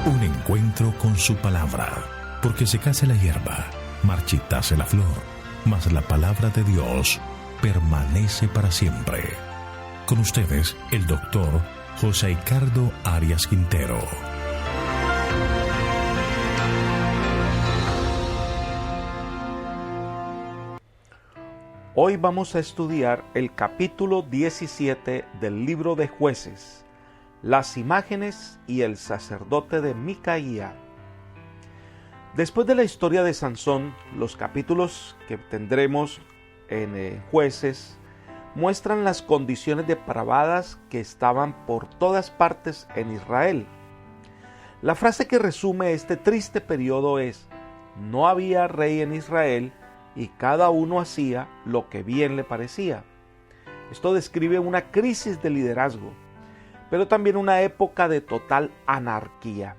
Un encuentro con su palabra, porque secase la hierba, marchitase la flor, mas la palabra de Dios permanece para siempre. Con ustedes, el doctor José Ricardo Arias Quintero. Hoy vamos a estudiar el capítulo 17 del libro de Jueces, las imágenes y el sacerdote de Micaía. Después de la historia de Sansón, los capítulos que tendremos en Jueces muestran las condiciones depravadas que estaban por todas partes en Israel. La frase que resume este triste periodo es: no había rey en Israel y cada uno hacía lo que bien le parecía. Esto describe una crisis de liderazgo, pero también una época de total anarquía.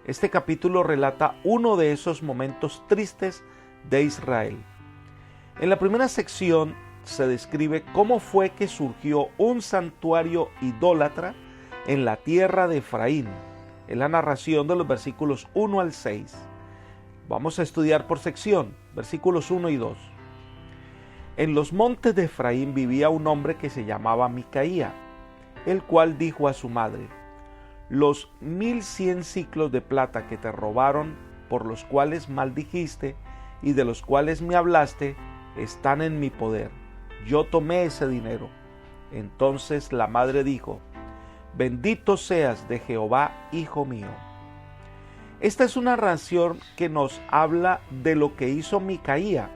Este capítulo relata uno de esos momentos tristes de Israel. En la primera sección se describe cómo fue que surgió un santuario idólatra en la tierra de Efraín, en la narración de los versículos 1 al 6. Vamos a estudiar por sección, versículos 1 y 2. En los montes de Efraín vivía un hombre que se llamaba Micaía, el cual dijo a su madre: los 1100 siclos de plata que te robaron, por los cuales maldijiste y de los cuales me hablaste, están en mi poder. Yo tomé ese dinero. Entonces la madre dijo: bendito seas de Jehová, hijo mío. Esta es una narración que nos habla de lo que hizo Micaía.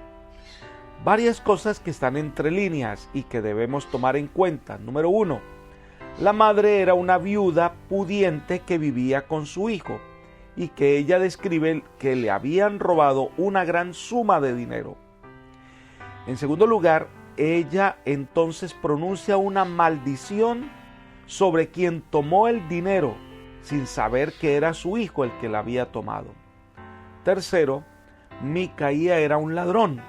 Varias cosas que están entre líneas y que debemos tomar en cuenta. Número 1. La madre era una viuda pudiente que vivía con su hijo y que ella describe que le habían robado una gran suma de dinero. En segundo lugar, ella entonces pronuncia una maldición sobre quien tomó el dinero sin saber que era su hijo el que la había tomado. Tercero, Micaía era un ladrón,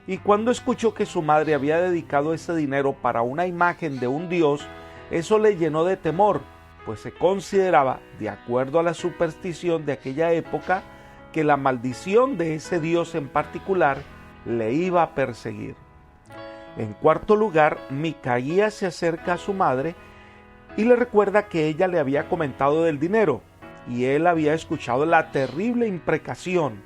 y cuando escuchó que su madre había dedicado ese dinero para una imagen de un dios, eso le llenó de temor, pues se consideraba, de acuerdo a la superstición de aquella época, que la maldición de ese dios en particular le iba a perseguir. En cuarto lugar, Micaía se acerca a su madre y le recuerda que ella le había comentado del dinero y él había escuchado la terrible imprecación.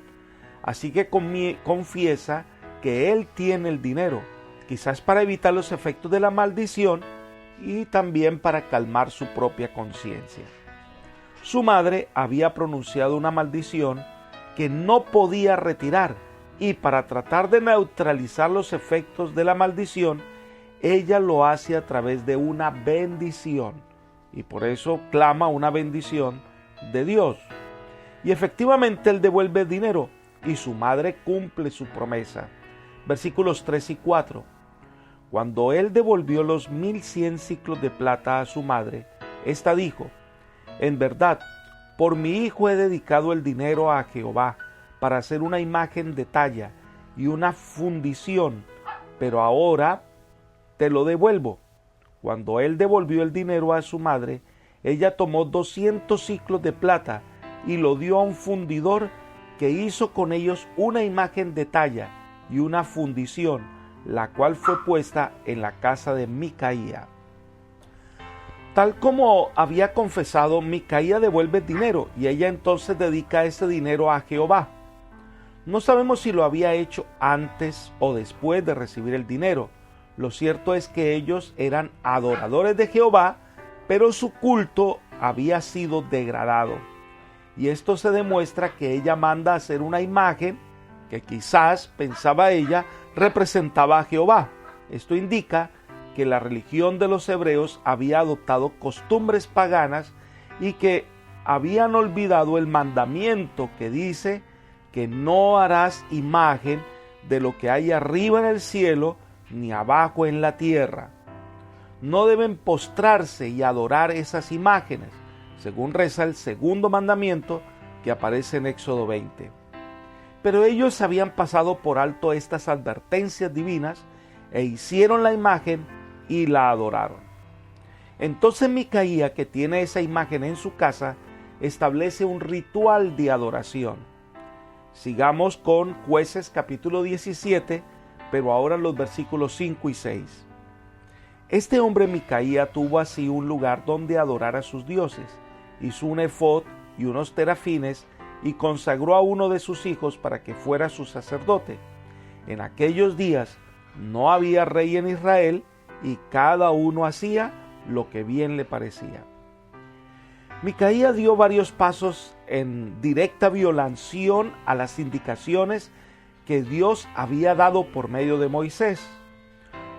Así que confiesa que él tiene el dinero, quizás para evitar los efectos de la maldición y también para calmar su propia conciencia. Su madre había pronunciado una maldición que no podía retirar, y para tratar de neutralizar los efectos de la maldición, ella lo hace a través de una bendición, y por eso clama una bendición de Dios. Y efectivamente él devuelve el dinero, y su madre cumple su promesa. Versículos 3 y 4. Cuando él devolvió los 1100 siclos de plata a su madre, ésta dijo: en verdad, por mi hijo he dedicado el dinero a Jehová, para hacer una imagen de talla y una fundición, pero ahora te lo devuelvo. Cuando él devolvió el dinero a su madre, ella tomó 200 siclos de plata y lo dio a un fundidor que hizo con ellos una imagen de talla y una fundición, la cual fue puesta en la casa de Micaía. Tal como había confesado, Micaía devuelve el dinero y ella entonces dedica ese dinero a Jehová. No sabemos si lo había hecho antes o después de recibir el dinero. Lo cierto es que ellos eran adoradores de Jehová, pero su culto había sido degradado. Y esto se demuestra que ella manda a hacer una imagen que quizás, pensaba ella, representaba a Jehová. Esto indica que la religión de los hebreos había adoptado costumbres paganas y que habían olvidado el mandamiento que dice que no harás imagen de lo que hay arriba en el cielo ni abajo en la tierra. No deben postrarse y adorar esas imágenes, según reza el segundo mandamiento que aparece en Éxodo 20. Pero ellos habían pasado por alto estas advertencias divinas e hicieron la imagen y la adoraron. Entonces Micaía, que tiene esa imagen en su casa, establece un ritual de adoración. Sigamos con Jueces capítulo 17, pero ahora los versículos 5 y 6. Este hombre Micaía tuvo así un lugar donde adorar a sus dioses. Hizo un efod y unos terafines y consagró a uno de sus hijos para que fuera su sacerdote. En aquellos días no había rey en Israel y cada uno hacía lo que bien le parecía. Micaía dio varios pasos en directa violación a las indicaciones que Dios había dado por medio de Moisés.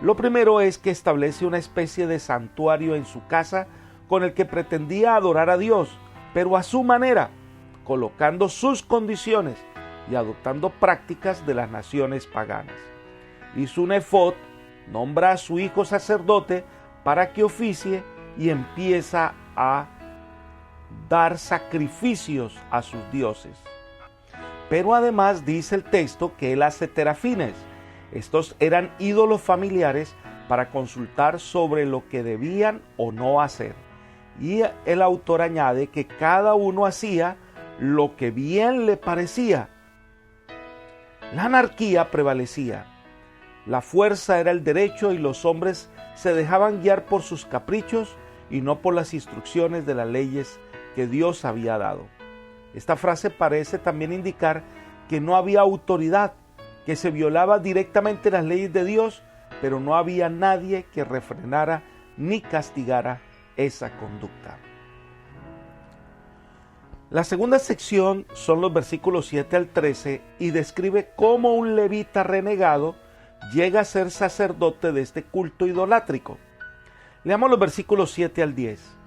Lo primero es que establece una especie de santuario en su casa con el que pretendía adorar a Dios, pero a su manera, colocando sus condiciones y adoptando prácticas de las naciones paganas. Hizo un efod, nombra a su hijo sacerdote para que oficie y empieza a dar sacrificios a sus dioses. Pero además dice el texto que él hace terafines. Estos eran ídolos familiares para consultar sobre lo que debían o no hacer. Y el autor añade que cada uno hacía lo que bien le parecía. La anarquía prevalecía. La fuerza era el derecho y los hombres se dejaban guiar por sus caprichos y no por las instrucciones de las leyes que Dios había dado. Esta frase parece también indicar que no había autoridad, que se violaba directamente las leyes de Dios, pero no había nadie que refrenara ni castigara esa conducta. La segunda sección son los versículos 7 al 13 y describe cómo un levita renegado llega a ser sacerdote de este culto idolátrico. Leamos los versículos 7 al 10.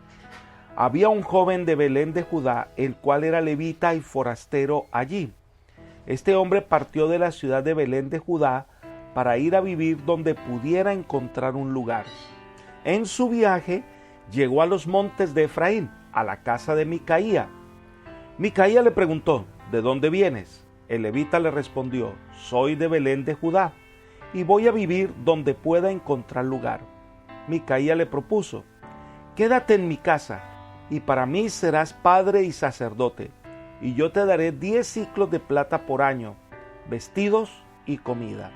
Había un joven de Belén de Judá, el cual era levita y forastero allí. Este hombre partió de la ciudad de Belén de Judá para ir a vivir donde pudiera encontrar un lugar. En su viaje llegó a los montes de Efraín, a la casa de Micaía. Micaía le preguntó, ¿de dónde vienes? El levita le respondió, soy de Belén de Judá y voy a vivir donde pueda encontrar lugar. Micaía le propuso, quédate en mi casa y para mí serás padre y sacerdote, y yo te daré 10 ciclos de plata por año, vestidos y comida.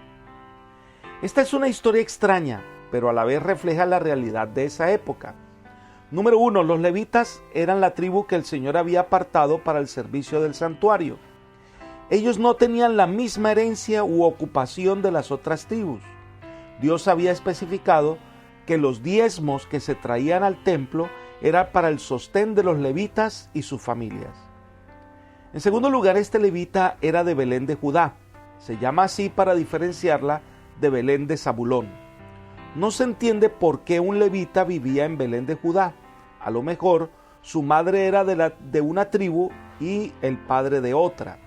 Esta es una historia extraña, pero a la vez refleja la realidad de esa época. Número 1. Los levitas eran la tribu que el Señor había apartado para el servicio del santuario. Ellos no tenían la misma herencia u ocupación de las otras tribus. Dios había especificado que los diezmos que se traían al templo eran para el sostén de los levitas y sus familias. En segundo lugar, este levita era de Belén de Judá. Se llama así para diferenciarla de Belén de Zabulón. No se entiende por qué un levita vivía en Belén de Judá. A lo mejor su madre era de una tribu y el padre de otra.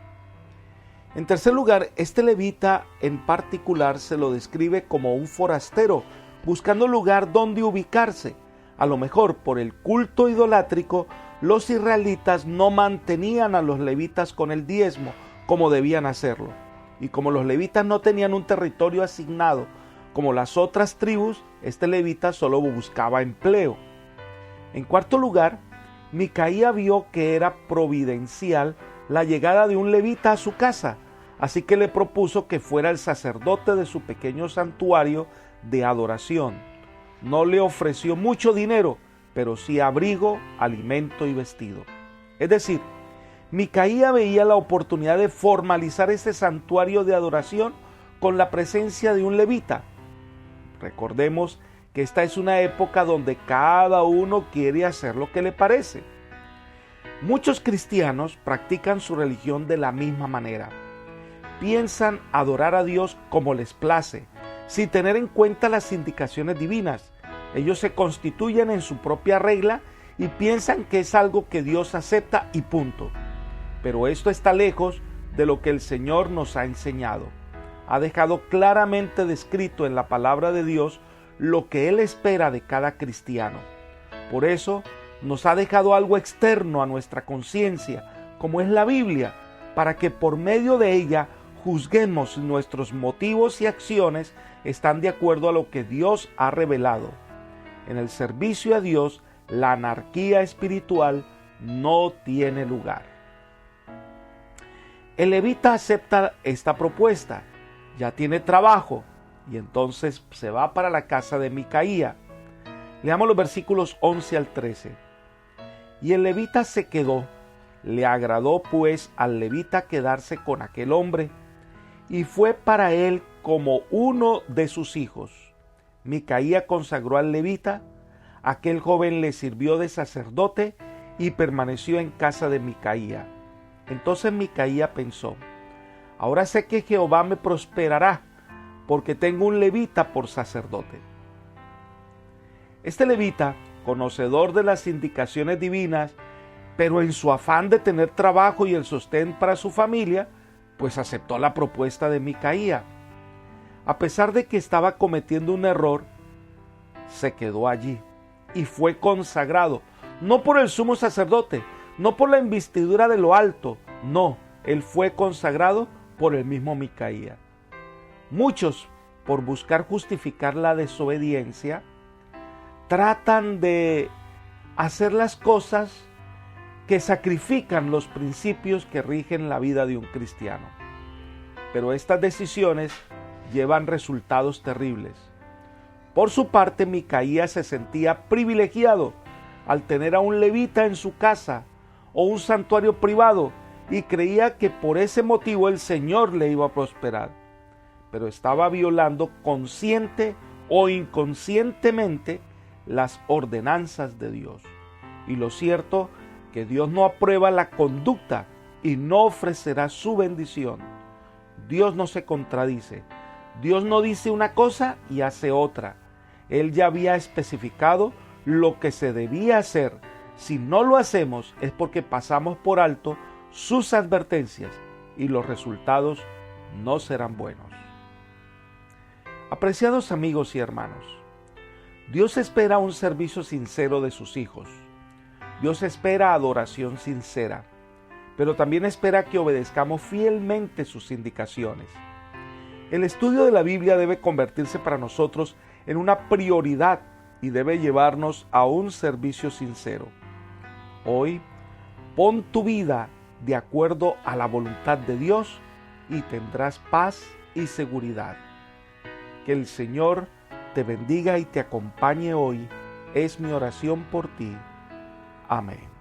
En tercer lugar, este levita en particular se lo describe como un forastero, buscando lugar donde ubicarse. A lo mejor por el culto idolátrico, los israelitas no mantenían a los levitas con el diezmo como debían hacerlo. Y como los levitas no tenían un territorio asignado como las otras tribus, este levita solo buscaba empleo. En cuarto lugar, Micaía vio que era providencial la llegada de un levita a su casa, así que le propuso que fuera el sacerdote de su pequeño santuario de adoración. No le ofreció mucho dinero, pero sí abrigo, alimento y vestido. Es decir, Micaía veía la oportunidad de formalizar ese santuario de adoración con la presencia de un levita. Recordemos que esta es una época donde cada uno quiere hacer lo que le parece. Muchos cristianos practican su religión de la misma manera. Piensan adorar a Dios como les place, sin tener en cuenta las indicaciones divinas. Ellos se constituyen en su propia regla y piensan que es algo que Dios acepta y punto. Pero esto está lejos de lo que el Señor nos ha enseñado. Ha dejado claramente descrito en la palabra de Dios lo que Él espera de cada cristiano. Por eso nos ha dejado algo externo a nuestra conciencia, como es la Biblia, para que por medio de ella juzguemos si nuestros motivos y acciones están de acuerdo a lo que Dios ha revelado. En el servicio a Dios, la anarquía espiritual no tiene lugar. El levita acepta esta propuesta, ya tiene trabajo y entonces se va para la casa de Micaía. Leamos los versículos 11 al 13. Y el levita se quedó, le agradó pues al levita quedarse con aquel hombre, y fue para él como uno de sus hijos. Micaía consagró al levita, aquel joven le sirvió de sacerdote y permaneció en casa de Micaía. Entonces Micaía pensó: ahora sé que Jehová me prosperará, porque tengo un levita por sacerdote. Este levita, conocedor de las indicaciones divinas, pero en su afán de tener trabajo y el sostén para su familia, pues aceptó la propuesta de Micaía. A pesar de que estaba cometiendo un error, se quedó allí y fue consagrado, no por el sumo sacerdote, no por la investidura de lo alto, no, él fue consagrado por el mismo Micaía. Muchos, por buscar justificar la desobediencia, tratan de hacer las cosas que sacrifican los principios que rigen la vida de un cristiano. Pero estas decisiones llevan resultados terribles. Por su parte, Micaía se sentía privilegiado al tener a un levita en su casa o un santuario privado y creía que por ese motivo el Señor le iba a prosperar. Pero estaba violando consciente o inconscientemente las ordenanzas de Dios. Y lo cierto que Dios no aprueba la conducta y no ofrecerá su bendición. Dios no se contradice. Dios no dice una cosa y hace otra. Él ya había especificado lo que se debía hacer. Si no lo hacemos es porque pasamos por alto sus advertencias y los resultados no serán buenos. Apreciados amigos y hermanos, Dios espera un servicio sincero de sus hijos. Dios espera adoración sincera, pero también espera que obedezcamos fielmente sus indicaciones. El estudio de la Biblia debe convertirse para nosotros en una prioridad y debe llevarnos a un servicio sincero. Hoy, pon tu vida de acuerdo a la voluntad de Dios y tendrás paz y seguridad. Que el Señor te bendiga y te acompañe hoy. Es mi oración por ti. Amén.